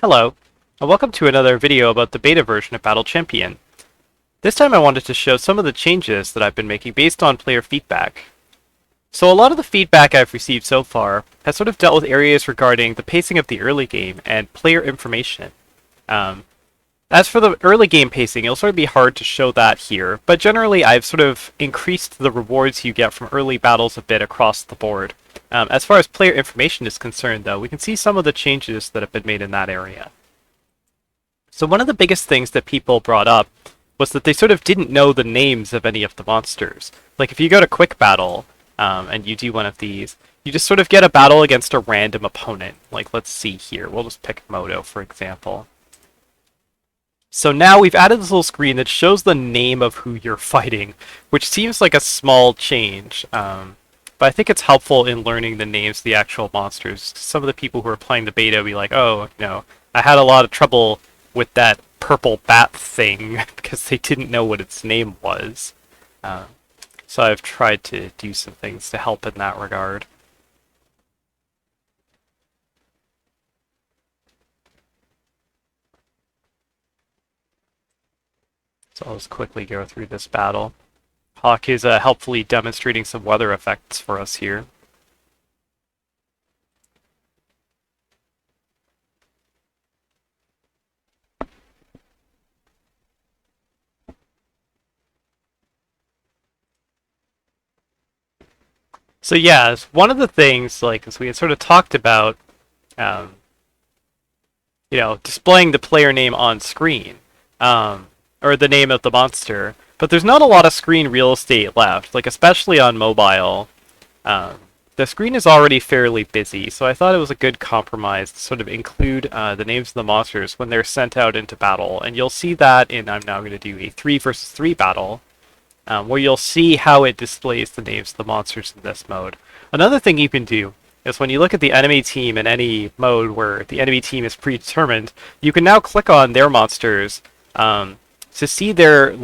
Hello, and welcome to another video about the beta version of Battle Champion. This time I wanted to show some of the changes that I've been making based on player feedback. So a lot of the feedback I've received so far has sort of dealt with areas regarding the pacing of the early game and player information. As for the early game pacing, it'll sort of be hard to show that here, but generally I've sort of increased the rewards you get from early battles a bit across the board. As far as player information is concerned, though, we can see some of the changes that have been made in that area. So one of the biggest things that people brought up was that they sort of didn't know the names of any of the monsters. Like if you go to Quick Battle, and you do one of these, you just sort of get a battle against a random opponent. Like let's see here, we'll just pick Moto for example. So now we've added this little screen that shows the name of who you're fighting, which seems like a small change. But I think it's helpful in learning the names of the actual monsters. Some of the people who are playing the beta will be like, oh, I had a lot of trouble with that purple bat thing because they didn't know what its name was. So I've tried to do some things to help in that regard. So I'll just quickly go through this battle. Hawk is helpfully demonstrating some weather effects for us here. So yeah, one of the things, like, as we had sort of talked about, displaying the player name on screen, or the name of the monster, but there's not a lot of screen real estate left, like especially on mobile. The screen is already fairly busy, so I thought it was a good compromise to sort of include the names of the monsters when they're sent out into battle, and you'll see that in, I'm now going to do a 3 versus 3 battle, where you'll see how it displays the names of the monsters in this mode. Another thing you can do is when you look at the enemy team in any mode where the enemy team is predetermined, you can now click on their monsters to see their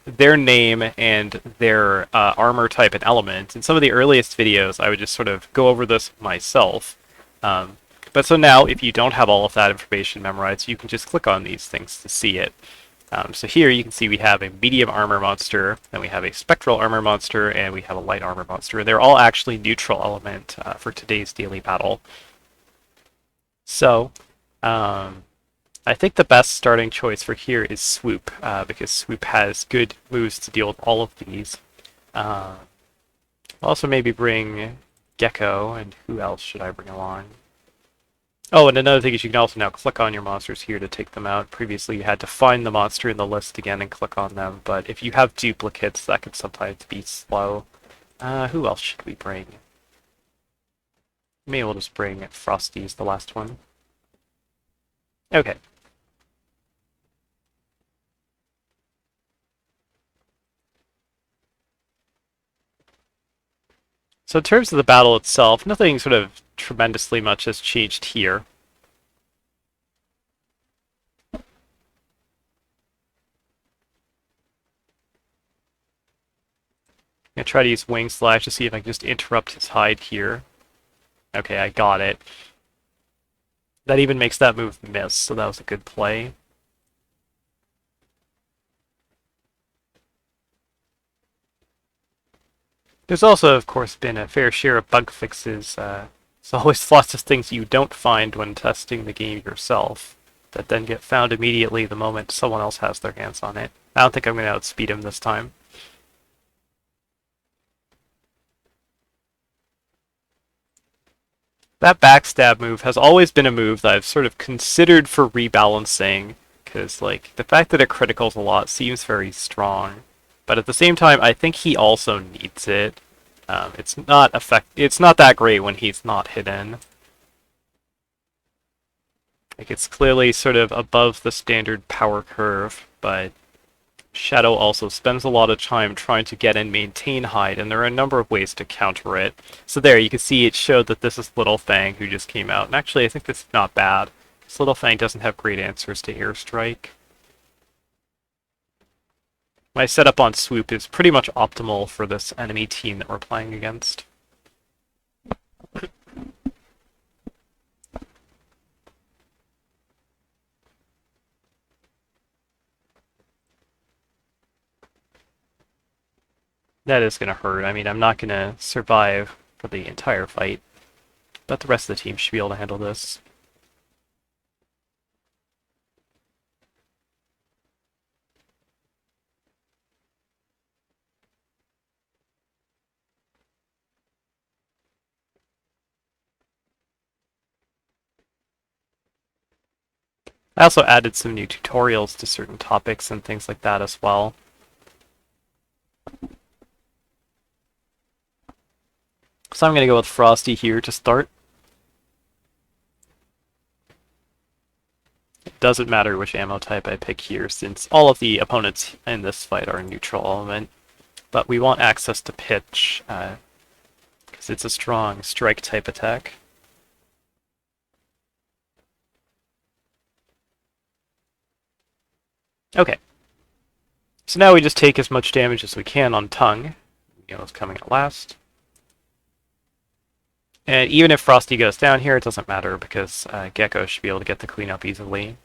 their name and their armor type and element. In some of the earliest videos, I would just sort of go over this myself. But so now, if you don't have all of that information memorized, you can just click on these things to see it. So here you can see we have a medium armor monster, then we have a spectral armor monster, and we have a light armor monster. And they're all actually neutral element for today's daily battle. So, I think the best starting choice for here is Swoop, because Swoop has good moves to deal with all of these. I'll also maybe bring Gecko, and who else should I bring along? Oh, and another thing is you can also now click on your monsters here to take them out. Previously you had to find the monster in the list again and click on them, but if you have duplicates, that can sometimes be slow. Who else should we bring? Maybe we'll just bring Frosty as the last one. Okay. So in terms of the battle itself, nothing sort of tremendously much has changed here. I'm going to try to use Wing Slash to see if I can just interrupt his hide here. Okay, I got it. That even makes that move miss, so that was a good play. There's also, of course, been a fair share of bug fixes. There's always lots of things you don't find when testing the game yourself that then get found immediately the moment someone else has their hands on it. I don't think I'm going to outspeed him this time. That backstab move has always been a move that I've sort of considered for rebalancing, because like the fact that it criticals a lot seems very strong. But at the same time, I think he also needs it. It's not that great when he's not hidden. Like it's clearly sort of above the standard power curve, but Shadow also spends a lot of time trying to get and maintain hide, and there are a number of ways to counter it. So there, you can see it showed that this is Little Fang who just came out, and actually I think this is not bad. This Little Fang doesn't have great answers to Airstrike. My setup on Swoop is pretty much optimal for this enemy team that we're playing against. That is going to hurt. I mean, I'm not going to survive for the entire fight, but the rest of the team should be able to handle this. I also added some new tutorials to certain topics and things like that as well. So I'm going to go with Frosty here to start. It doesn't matter which ammo type I pick here, since all of the opponents in this fight are neutral element. But we want access to pitch, because it's a strong strike type attack. Okay. So now we just take as much damage as we can on Tongue. You know, it's coming at last. And even if Frosty goes down here, it doesn't matter because Gecko should be able to get the cleanup easily.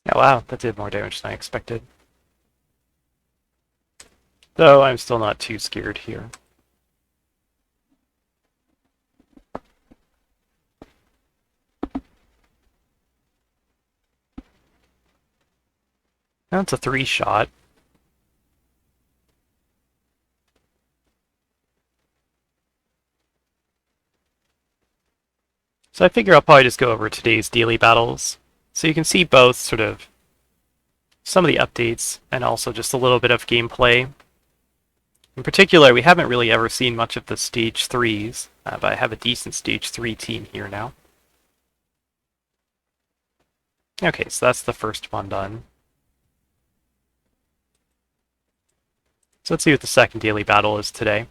Yeah, wow, that did more damage than I expected. Though I'm still not too scared here. That's a 3-shot. So I figure I'll probably just go over today's daily battles. So you can see both sort of some of the updates and also just a little bit of gameplay. In particular, we haven't really ever seen much of the Stage 3s, but I have a decent Stage 3 team here now. Okay, so that's the first one done. So let's see what the second daily battle is today.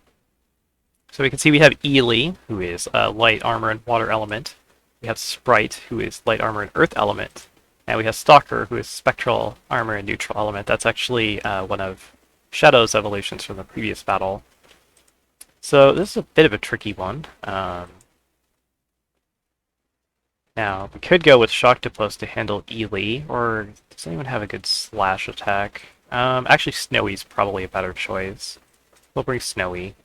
So we can see we have Ely, who is light armor and water element. We have Sprite, who is light armor and earth element. And we have Stalker, who is spectral armor and neutral element. That's actually one of Shadow's evolutions from the previous battle. So this is a bit of a tricky one. Now, we could go with Shocktopus to handle Ely, or does anyone have a good slash attack? Actually, Snowy's probably a better choice. We'll bring Snowy.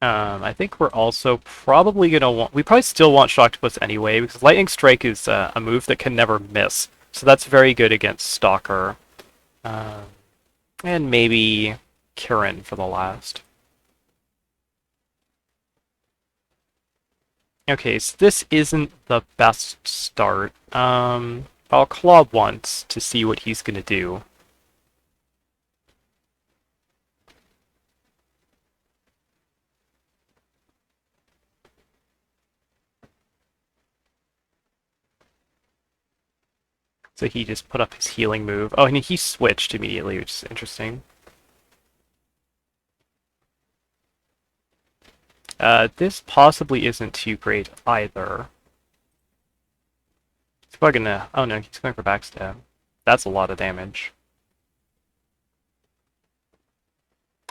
I think we're also probably going to want... We probably still want Shocktopus anyway, because Lightning Strike is a move that can never miss. So that's very good against Stalker. And maybe Kirin for the last. Okay, so this isn't the best start. I'll claw once to see what he's going to do. So he just put up his healing move. Oh, and he switched immediately, which is interesting. This possibly isn't too great either. He's probably gonna... Oh no, he's going for backstab. That's a lot of damage.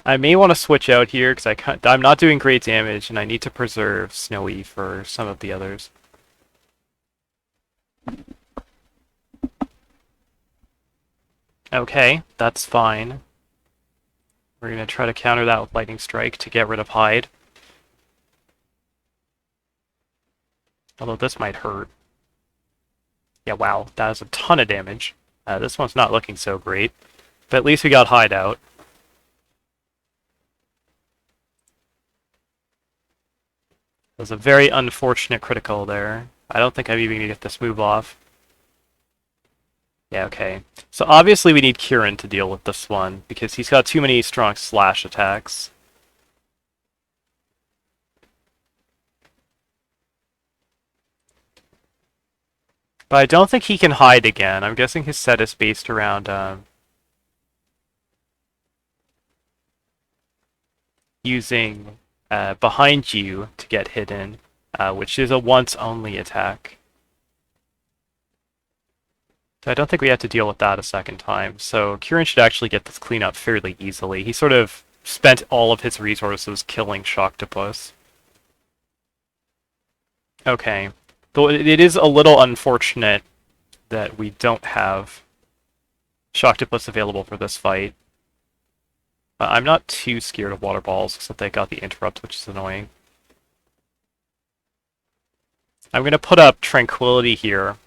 I may want to switch out here because I'm not doing great damage and I need to preserve Snowy for some of the others. Okay, that's fine. We're going to try to counter that with Lightning Strike to get rid of Hyde. Although this might hurt. Yeah, wow, that is a ton of damage. This one's not looking so great. But at least we got Hyde out. That was a very unfortunate critical there. I don't think I'm even going to get this move off. Yeah, okay. So obviously we need Kirin to deal with this one, because he's got too many strong slash attacks. But I don't think he can hide again. I'm guessing his set is based around using behind you to get hidden, which is a once-only attack. I don't think we have to deal with that a second time, so Kieran should actually get this cleanup fairly easily. He sort of spent all of his resources killing Shocktopus. Okay. Though it is a little unfortunate that we don't have Shocktopus available for this fight. I'm not too scared of water balls, except they got the interrupt, which is annoying. I'm going to put up Tranquility here,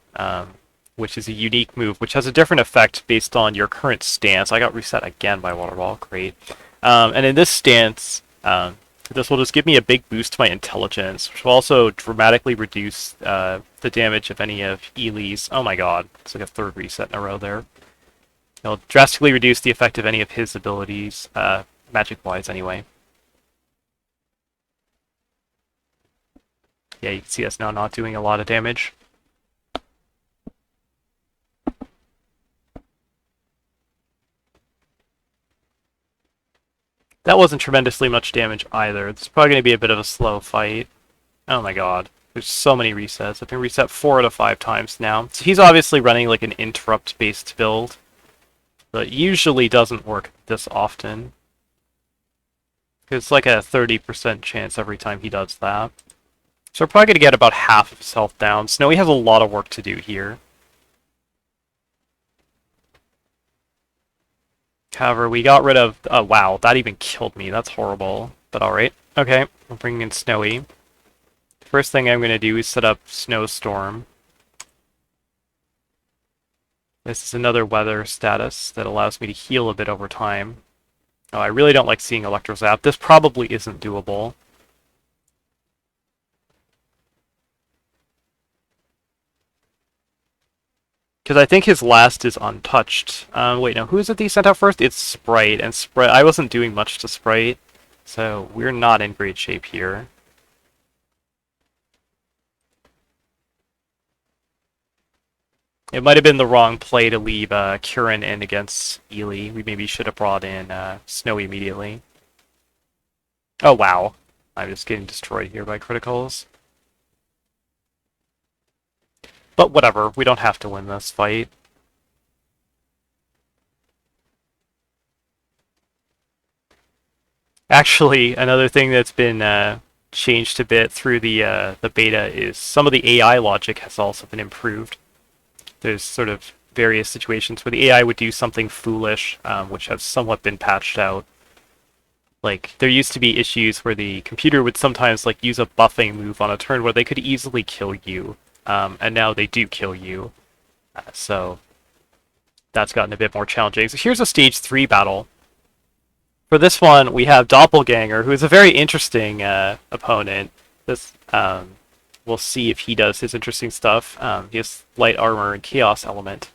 which is a unique move, which has a different effect based on your current stance. I got reset again by water ball, great. And in this stance, this will just give me a big boost to my intelligence, which will also dramatically reduce the damage of any of Ely's. Oh my god, it's like a third reset in a row there. It'll drastically reduce the effect of any of his abilities, magic-wise anyway. Yeah, you can see us now not doing a lot of damage. That wasn't tremendously much damage either. It's probably going to be a bit of a slow fight. Oh my god. There's so many resets. I've been reset 4 out of 5 times now. So he's obviously running like an interrupt-based build. But usually doesn't work this often. It's like a 30% chance every time he does that. So we're probably going to get about half of his health down. Snowy has a lot of work to do here. However, we got rid of... Oh, wow, that even killed me. That's horrible. But alright. Okay, we're bringing in Snowy. First thing I'm going to do is set up Snowstorm. This is another weather status that allows me to heal a bit over time. Oh, I really don't like seeing Electro Zap. This probably isn't doable. Because I think his last is untouched. Wait, no, who is it that he sent out first? It's Sprite, and Sprite... I wasn't doing much to Sprite, so we're not in great shape here. It might have been the wrong play to leave Kieran in against Ely. We maybe should have brought in Snowy immediately. Oh, wow. I'm just getting destroyed here by criticals. But whatever, we don't have to win this fight. Actually, another thing that's been changed a bit through the beta is some of the AI logic has also been improved. There's sort of various situations where the AI would do something foolish, which have somewhat been patched out. Like, there used to be issues where the computer would sometimes like use a buffing move on a turn where they could easily kill you, and now they do kill you. So that's gotten a bit more challenging. So here's a stage 3 battle. For this one, we have Doppelganger, who is a very interesting opponent. This we'll see if he does his interesting stuff. He has light armor and chaos element.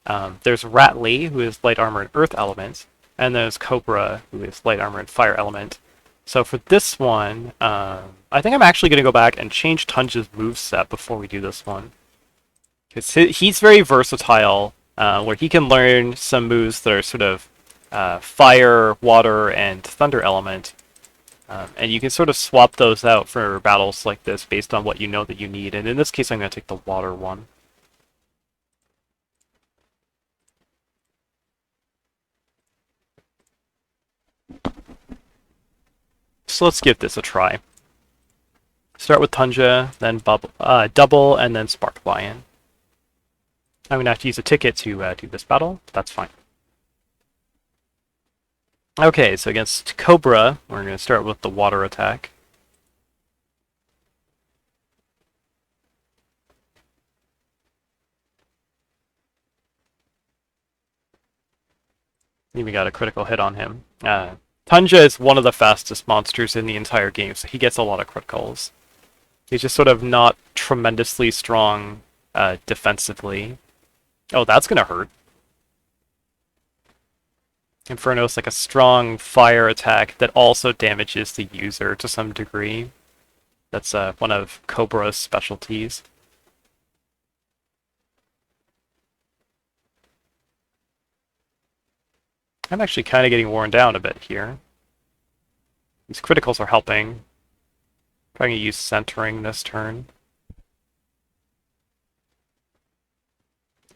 There's Ratley, who is light armor and earth element. And there's Cobra, who is light armor and fire element. So for this one, I think I'm actually going to go back and change Tunja's moveset before we do this one. Because he's very versatile, where he can learn some moves that are sort of fire, water, and thunder element. And you can sort of swap those out for battles like this based on what you know that you need. And in this case, I'm going to take the water one. So let's give this a try. Start with Tunja, then Double, and then Spark Lion. I'm going to have to use a ticket to do this battle. That's fine. Okay, so against Cobra, we're going to start with the water attack. Even got a critical hit on him. Tunja is one of the fastest monsters in the entire game, so he gets a lot of criticals. He's just sort of not tremendously strong defensively. Oh, that's gonna hurt. Inferno's like a strong fire attack that also damages the user to some degree. That's one of Cobra's specialties. I'm actually kind of getting worn down a bit here. These criticals are helping. Trying to use centering this turn.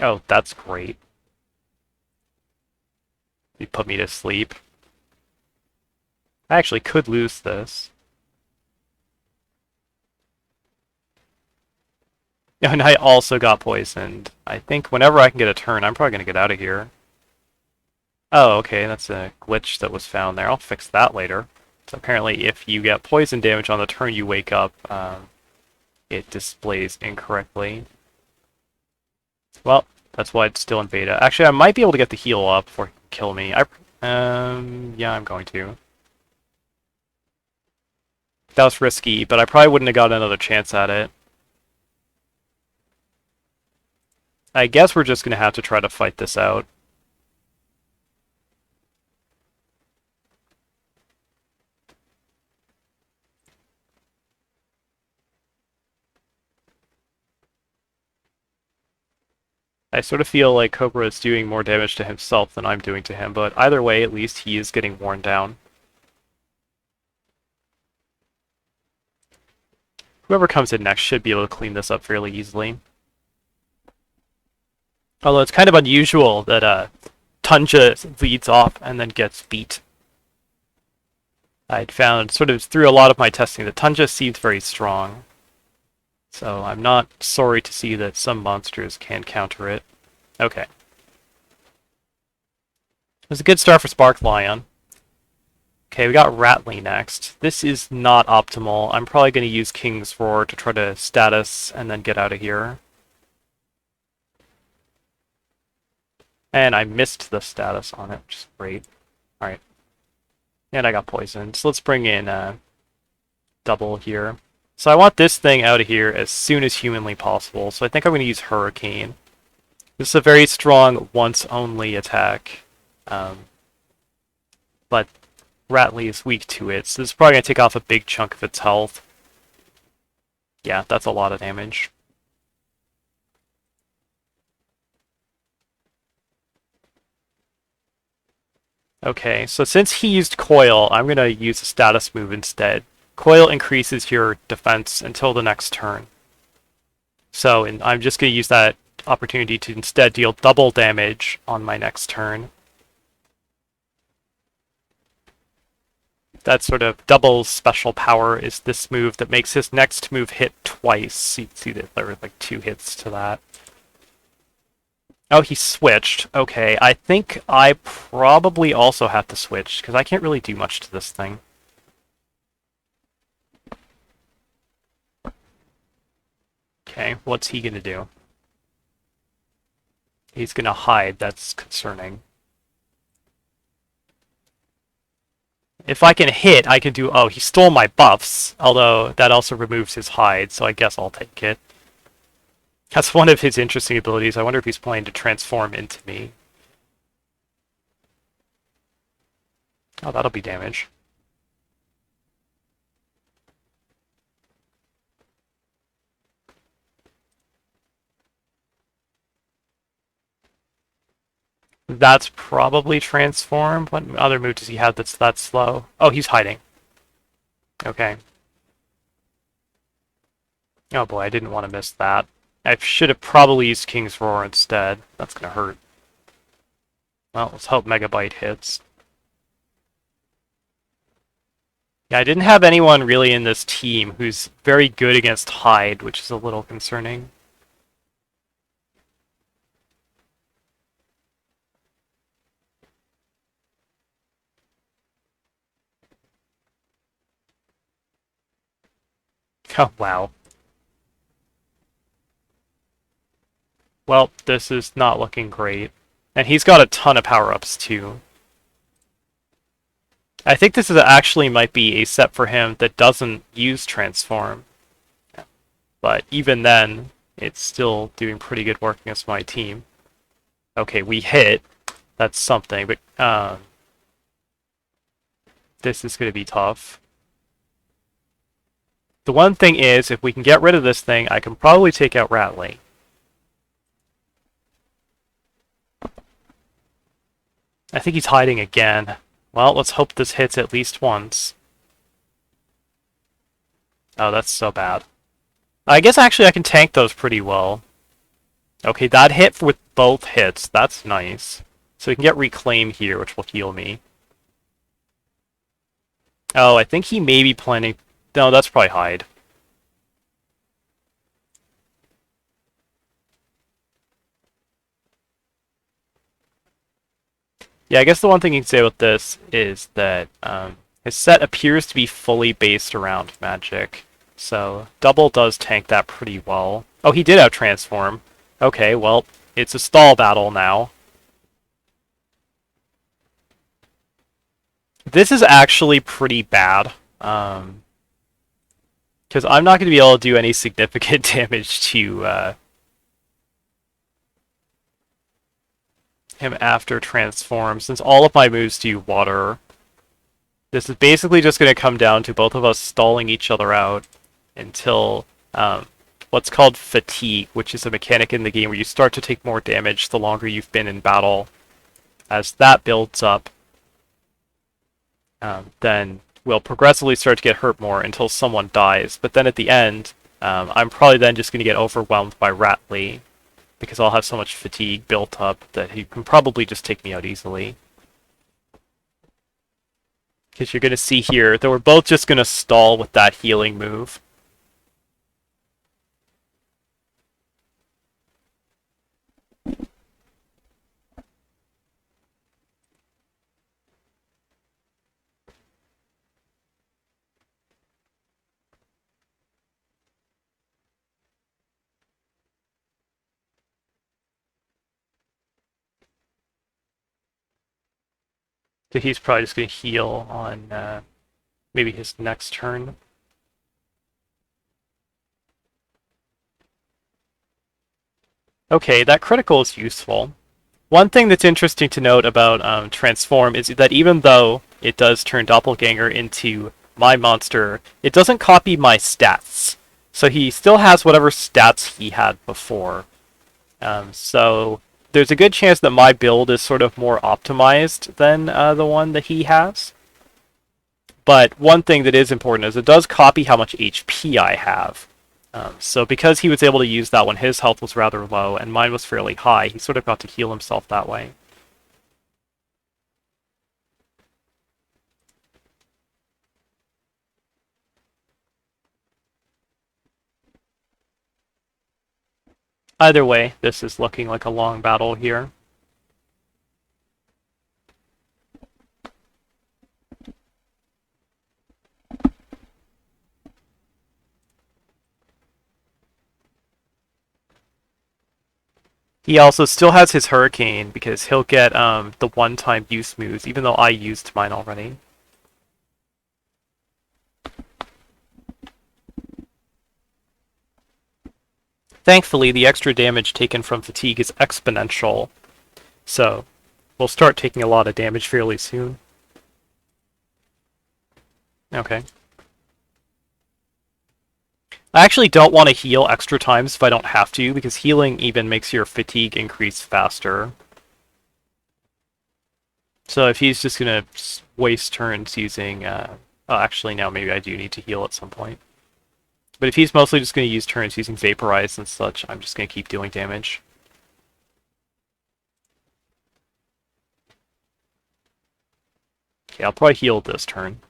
Oh, that's great. You put me to sleep. I actually could lose this. And I also got poisoned. I think whenever I can get a turn, I'm probably going to get out of here. Oh, okay, that's a glitch that was found there. I'll fix that later. So apparently if you get poison damage on the turn you wake up, it displays incorrectly. Well, that's why it's still in beta. Actually, I might be able to get the heal up before he can kill me. Yeah, I'm going to. That was risky, but I probably wouldn't have got another chance at it. I guess we're just going to have to try to fight this out. I sort of feel like Cobra is doing more damage to himself than I'm doing to him, but either way, at least he is getting worn down. Whoever comes in next should be able to clean this up fairly easily. Although it's kind of unusual that Tunja leads off and then gets beat. I'd found, sort of through a lot of my testing, that Tunja seems very strong. So I'm not sorry to see that some monsters can counter it. Okay. It was a good start for Sparklion. Okay, we got Rattly next. This is not optimal. I'm probably going to use King's Roar to try to status and then get out of here. And I missed the status on it, which is great. Alright. And I got poisoned. So let's bring in double here. So I want this thing out of here as soon as humanly possible. So I think I'm going to use Hurricane. This is a very strong once-only attack. But Rattly is weak to it, so this is probably going to take off a big chunk of its health. Yeah, that's a lot of damage. Okay, so since he used Coil, I'm going to use a status move instead. Coil increases your defense until the next turn. So I'm just going to use that opportunity to instead deal double damage on my next turn. That sort of double special power is this move that makes his next move hit twice. You can see that there were like 2 hits to that. Oh, he switched. Okay, I think I probably also have to switch, because I can't really do much to this thing. Okay, what's he gonna do? He's gonna hide, that's concerning. If I can hit, I can do... Oh, he stole my buffs, although that also removes his hide, so I guess I'll take it. That's one of his interesting abilities. I wonder if he's planning to transform into me. Oh, that'll be damage. That's probably transform. What other move does he have that's that slow? Oh, he's hiding. Okay. Oh boy, I didn't want to miss that. I should have probably used King's Roar instead. That's gonna hurt. Well, let's hope Megabyte hits. Yeah, I didn't have anyone really in this team who's very good against Hide, which is a little concerning. Oh, wow. Well, this is not looking great. And he's got a ton of power-ups, too. I think this is actually might be a set for him that doesn't use Transform. But even then, it's still doing pretty good work against my team. Okay, we hit. That's something, but this is going to be tough. The one thing is, if we can get rid of this thing, I can probably take out Rattly. I think he's hiding again. Well, let's hope this hits at least once. Oh, that's so bad. I guess actually I can tank those pretty well. Okay, that hit with both hits. That's nice. So we can get Reclaim here, which will heal me. Oh, I think he may be planning... No, that's probably Hide. Yeah, I guess the one thing you can say about this is that his set appears to be fully based around magic. So Double does tank that pretty well. Oh, he did out-transform. Okay, well, it's a stall battle now. This is actually pretty bad. Because I'm not going to be able to do any significant damage to him after transform, since all of my moves do water. This is basically just going to come down to both of us stalling each other out until what's called fatigue, which is a mechanic in the game where you start to take more damage the longer you've been in battle. As that builds up, then we'll progressively start to get hurt more until someone dies. But then at the end, I'm probably then just going to get overwhelmed by Ratley, because I'll have so much fatigue built up that he can probably just take me out easily. Because you're going to see here that we're both just going to stall with that healing move. So he's probably just going to heal on maybe his next turn. Okay, that critical is useful. One thing that's interesting to note about Transform is that even though it does turn Doppelganger into my monster, it doesn't copy my stats. So he still has whatever stats he had before. So there's a good chance that my build is sort of more optimized than the one that he has. But one thing that is important is it does copy how much HP I have. So because he was able to use that when his health was rather low and mine was fairly high, he sort of got to heal himself that way. Either way, this is looking like a long battle here. He also still has his Hurricane, because he'll get the one-time use moves, even though I used mine already. Thankfully, the extra damage taken from fatigue is exponential, so we'll start taking a lot of damage fairly soon. Okay. I actually don't want to heal extra times if I don't have to, because healing even makes your fatigue increase faster. So if he's just going to waste turns using... oh, actually, no, maybe I do need to heal at some point. But if he's mostly just going to use turns using Vaporize and such, I'm just going to keep dealing damage. Okay, I'll probably heal this turn.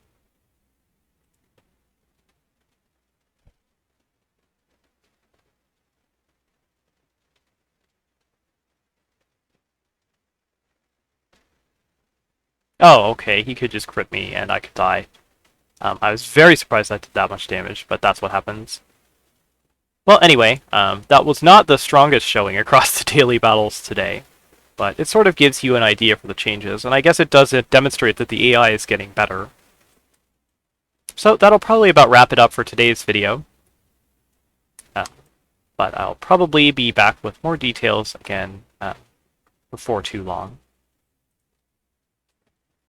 Oh, okay, he could just crit me and I could die. I was very surprised I did that much damage, but that's what happens. Well, anyway, that was not the strongest showing across the daily battles today, but it sort of gives you an idea for the changes, and I guess it does demonstrate that the AI is getting better. So that'll probably about wrap it up for today's video. But I'll probably be back with more details again before too long.